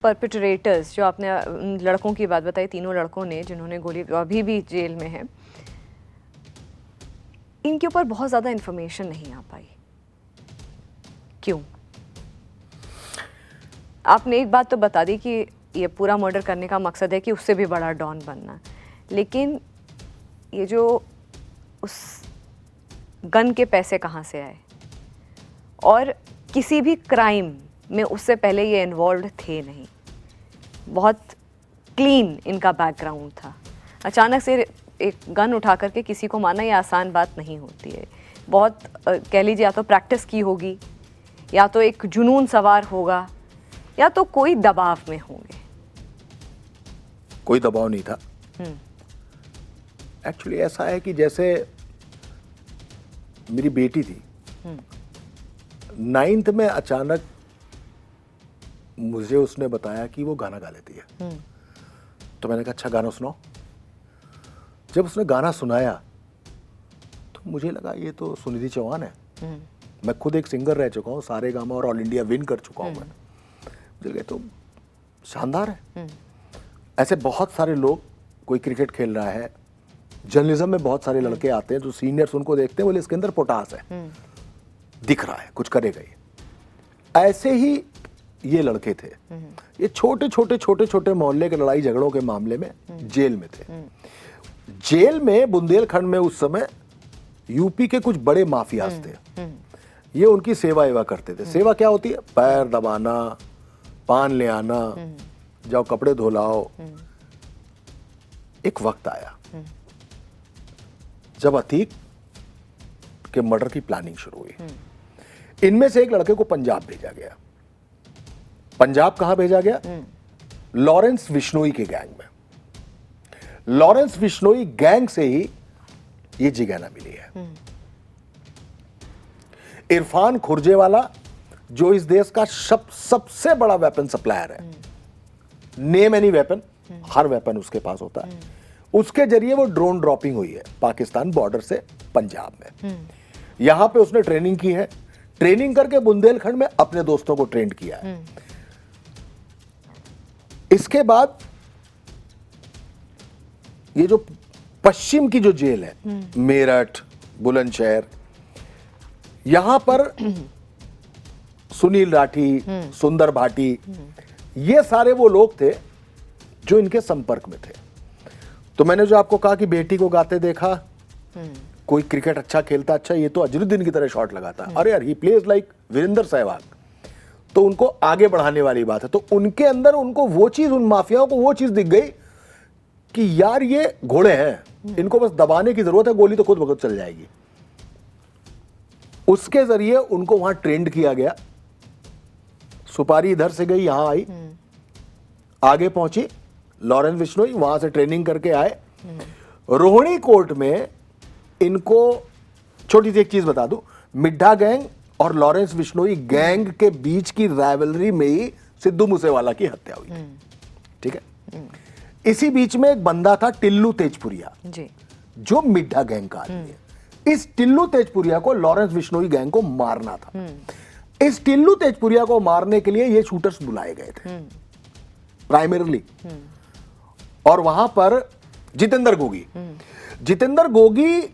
परपिट्रेटर्स जो आपने लड़कों की बात बताई, तीनों लड़कों ने जिन्होंने गोली अभी भी जेल में हैं, इनके ऊपर बहुत ज़्यादा इन्फॉर्मेशन नहीं आ पाई। क्यों? आपने एक बात तो बता दी कि ये पूरा मर्डर करने का मकसद है कि उससे भी बड़ा डॉन बनना, लेकिन ये जो उस गन के पैसे कहाँ से आए और किसी भी क्राइम में उससे पहले ये इन्वॉल्व थे नहीं, बहुत क्लीन इनका बैकग्राउंड था। अचानक से एक गन उठा करके किसी को मारना ये आसान बात नहीं होती है। बहुत कह लीजिए या तो प्रैक्टिस की होगी, या तो एक जुनून सवार होगा, या तो कोई दबाव में होंगे। कोई दबाव नहीं था। एक्चुअली ऐसा है कि जैसे मेरी बेटी थी, 9th में अचानक मुझे उसने बताया कि वो गाना गा लेती है। तो मैंने कहा अच्छा गाना सुनाओ। जब उसने गाना सुनाया तो मुझे लगा ये तो सुनिधि चौहान है। मैं खुद एक सिंगर रह चुका हूँ, सारे गामा और ऑल इंडिया विन कर चुका हूँ मैं। मुझे लगा तो शानदार है। ऐसे बहुत सारे लोग, कोई क्रिकेट खेल रहा है, जर्नलिज्म में बहुत सारे लड़के आते हैं जो सीनियर्स उनको देखते हैं, बोले इसके अंदर पोटास है, दिख रहा है कुछ करेगा ये। ऐसे ही ये लड़के थे। ये छोटे छोटे मोहल्ले के लड़ाई झगड़ों के मामले में जेल में थे। जेल में बुंदेलखंड में उस समय यूपी के कुछ बड़े माफियाज थे। ये उनकी सेवा एवा करते थे। सेवा क्या होती है? पैर दबाना, पान ले आना, जाओ कपड़े धो लाओ। एक वक्त आया जब अतीक के मर्डर की प्लानिंग शुरू हुई। इनमें से एक लड़के को पंजाब भेजा गया। पंजाब कहां भेजा गया? लॉरेंस बिश्नोई के गैंग में। लॉरेंस बिश्नोई गैंग से ही ये जिगैना मिली है। इरफान खुर्जेवाला जो इस देश का सबसे बड़ा वेपन सप्लायर है, नेम एनी वेपन, हर वेपन उसके पास होता है, उसके जरिए वो ड्रोन ड्रॉपिंग हुई है पाकिस्तान बॉर्डर से पंजाब में। यहां पे उसने ट्रेनिंग की है। ट्रेनिंग करके बुंदेलखंड में अपने दोस्तों को ट्रेंड किया है। इसके बाद ये जो पश्चिम की जो जेल है, मेरठ, बुलंदशहर, यहां पर सुनील राठी, सुंदर भाटी, ये सारे वो लोग थे जो इनके संपर्क में थे। तो मैंने जो आपको कहा कि बेटी को गाते देखा, कोई क्रिकेट अच्छा खेलता, अच्छा ये तो अजरुद्दीन की तरह शॉट लगाता है, अरे यार he plays like Virender Sehwag, तो उनको आगे बढ़ाने वाली बात है। तो उनके अंदर उनको वो चीज, उन माफियाओं को वो चीज दिख गई कि यार ये घोड़े हैं, इनको बस दबाने की जरूरत है, गोली तो खुद ब खुद चल जाएगी। उसके जरिए उनको वहां ट्रेंड किया गया। सुपारी इधर से गई, यहां आई, आगे पहुंची लॉरेंस बिश्नोई, वहां से ट्रेनिंग करके आए। रोहिणी कोर्ट में इनको छोटी सी एक चीज बता दूं, मिड्ढा गैंग और लॉरेंस बिश्नोई गैंग के बीच की राइवलरी में ही सिद्धू मूसेवाला की हत्या हुई थी। ठीक है। इसी बीच में एक बंदा था टिल्लू तेजपुरिया जी, जो मिड्ढा गैंग का आदमी है। इस टिल्लू तेजपुरिया को लॉरेंस बिश्नोई गैंग को मारना था। इस टिल्लू तेजपुरिया को मारने के लिए ये शूटर्स बुलाए गए थे प्राइमरीली। और वहां पर जितेंद्र गोगी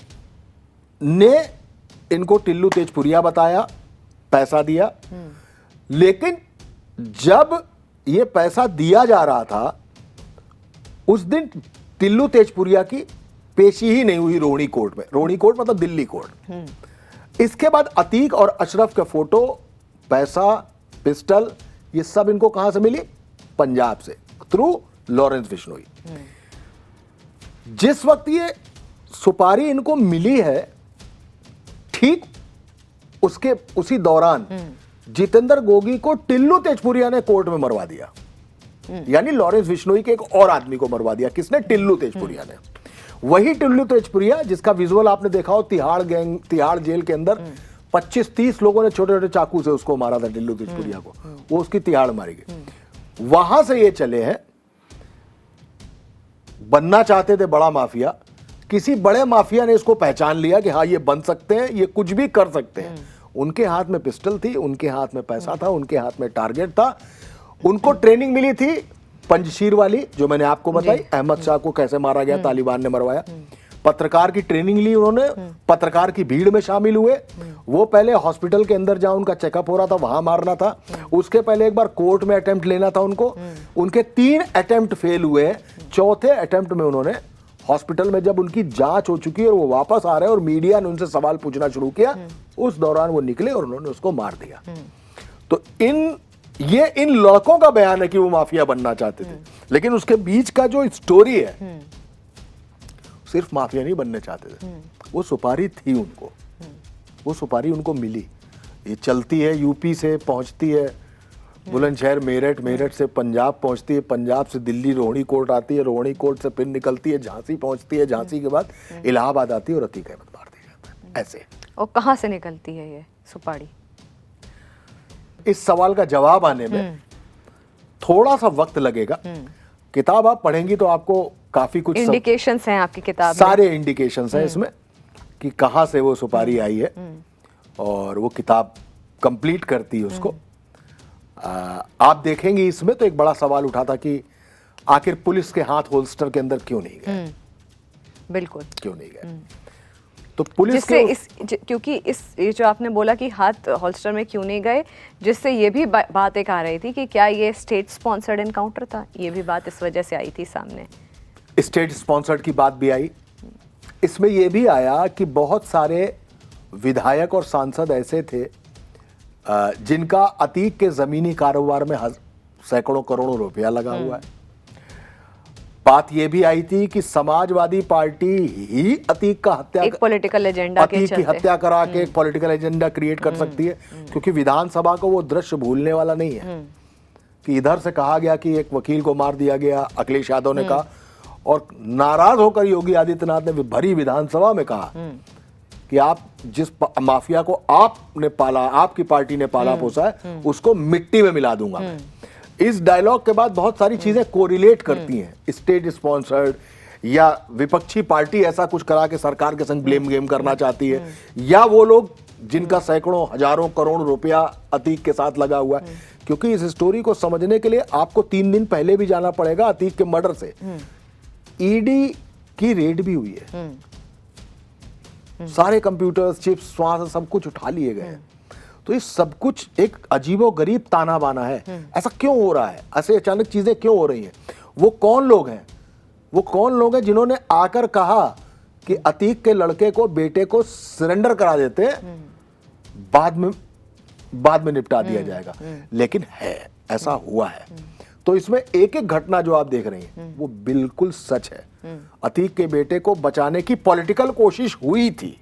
ने इनको टिल्लू तेजपुरिया बताया, पैसा दिया। लेकिन जब यह पैसा दिया जा रहा था, उस दिन टिल्लू तेजपुरिया की पेशी ही नहीं हुई रोहिणी कोर्ट में। रोहिणी कोर्ट मतलब दिल्ली कोर्ट। इसके बाद अतीक और अशरफ के फोटो, पैसा, पिस्टल, ये सब इनको कहां से मिली? पंजाब से, थ्रू लॉरेंस बिश्नोई। जिस वक्त ये सुपारी इनको मिली है, ठीक उसी दौरान जितेंद्र गोगी को टिल्लू तेजपुरिया ने कोर्ट में मरवा दिया। यानी लॉरेंस बिश्नोई के एक और आदमी को मरवा दिया। किसने? टिल्लू तेजपुरिया ने। वही टिल्लू तेजपुरिया जिसका विजुअल आपने देखा हो, तिहाड़ जेल के अंदर 25-30 लोगों ने छोटे छोटे चाकू से उसको मारा था, टिल्लू तेजपुरिया को। वो उसकी तिहाड़ मारी गई। वहां से ये चले हैं, बनना चाहते थे बड़ा माफिया। किसी बड़े माफिया ने इसको पहचान लिया कि हाँ ये बन सकते हैं, ये कुछ भी कर सकते हैं। उनके हाथ में पिस्टल थी, उनके हाथ में पैसा था, उनके हाथ में टारगेट था। उनको ट्रेनिंग मिली थी पंजशीर वाली, जो मैंने आपको बताई, अहमद शाह को कैसे मारा गया, तालिबान ने मरवाया। पत्रकार की ट्रेनिंग ली उन्होंने, पत्रकार की भीड़ में शामिल हुए। वो पहले हॉस्पिटल के अंदर जहां उनका चेकअप हो रहा था वहां मारना था, उसके पहले एक बार कोर्ट में अटेम्प्ट लेना था उनको। उनके 3 अटेम्प्ट फेल हुए। चौथे अटेम्प्ट में उन्होंने हॉस्पिटल में जब उनकी जांच हो चुकी है और वो वापस आ रहे हैं और मीडिया ने उनसे सवाल पूछना शुरू किया, उस दौरान वो निकले और उन्होंने उसको मार दिया। तो ये इन लड़कों का बयान है कि वो माफिया बनना चाहते थे, लेकिन उसके बीच का जो स्टोरी है, सिर्फ माफिया नहीं बनने चाहते थे, वो सुपारी थी उनको, वो सुपारी उनको मिली। ये चलती है, यूपी से पहुंचती है बुलंदशहर, मेरठ, मेरठ से पंजाब पहुंचती है, पंजाब से दिल्ली रोहिणी कोर्ट आती है, रोहिणी कोर्ट से फिर निकलती है झांसी पहुंचती है, झांसी के बाद इलाहाबाद आती है और अतीक अहमद मार दिया जाता है। ऐसे। और कहाँ से निकलती है ये सुपारी? इस सवाल का जवाब आने में थोड़ा सा वक्त लगेगा। किताब आप पढ़ेंगी तो आपको काफी कुछ इंडिकेशंस हैं आपकी किताब में, सारे इंडिकेशंस हैं इसमें कि कहाँ से वो सुपारी आई है, और वो किताब कंप्लीट करती है उसको। आप देखेंगे इसमें तो एक बड़ा सवाल उठा था कि आखिर पुलिस के हाथ होल्स्टर के अंदर क्यों नहीं गए। बिल्कुल क्यों नहीं गए? तो पुलिस जिससे क्योंकि ये जो आपने बोला कि हाथ होल्स्टर में क्यों नहीं गए, जिससे ये भी बात एक आ रही थी कि क्या ये स्टेट स्पॉन्सर्ड एनकाउंटर था। ये भी बात इस वजह से आई थी सामने। स्टेट स्पॉन्सर्ड की बात भी आई। इसमें यह भी आया कि बहुत सारे विधायक और सांसद ऐसे थे जिनका अतीक के जमीनी कारोबार में सैकड़ों करोड़ों रुपया लगा हुआ है। बात यह भी आई थी कि समाजवादी पार्टी ही अतीक का हत्या, एक पॉलिटिकल एजेंडा के अतीक की हत्या करा के एक पॉलिटिकल एजेंडा क्रिएट कर सकती है, क्योंकि विधानसभा को वो दृश्य भूलने वाला नहीं है कि इधर से कहा गया कि एक वकील को मार दिया गया, अखिलेश यादव ने कहा, और नाराज होकर योगी आदित्यनाथ ने भरी विधानसभा में कहा कि आप जिस माफिया को आपने पाला, आपकी पार्टी ने पाला पोसा है, उसको मिट्टी में मिला दूंगा मैं। इस डायलॉग के बाद बहुत सारी चीजें कोरिलेट करती हैं। स्टेट स्पॉन्सर्ड या विपक्षी पार्टी ऐसा कुछ करा के सरकार के संग ब्लेम गेम करना चाहती है, या वो लोग जिनका सैकड़ों हजारों करोड़ रुपया अतीक के साथ लगा हुआ है। क्योंकि इस स्टोरी को समझने के लिए आपको 3 दिन पहले भी जाना पड़ेगा। अतीक के मर्डर से ईडी की रेड भी हुई है, सारे कंप्यूटर्स, चिप्स, वहां से सब कुछ उठा लिए गए। तो ये सब कुछ एक अजीबोगरीब ताना बाना है। ऐसा क्यों हो रहा है? ऐसे अचानक चीजें क्यों हो रही हैं? वो कौन लोग हैं? वो कौन लोग हैं जिन्होंने आकर कहा कि अतीक के लड़के को, बेटे को सरेंडर करा देते, बाद में निपटा दिया जाएगा। लेकिन है, ऐसा हुआ है। तो इसमें एक एक घटना जो आप देख रही हैं वो बिल्कुल सच है। अतीक के बेटे को बचाने की पॉलिटिकल कोशिश हुई थी,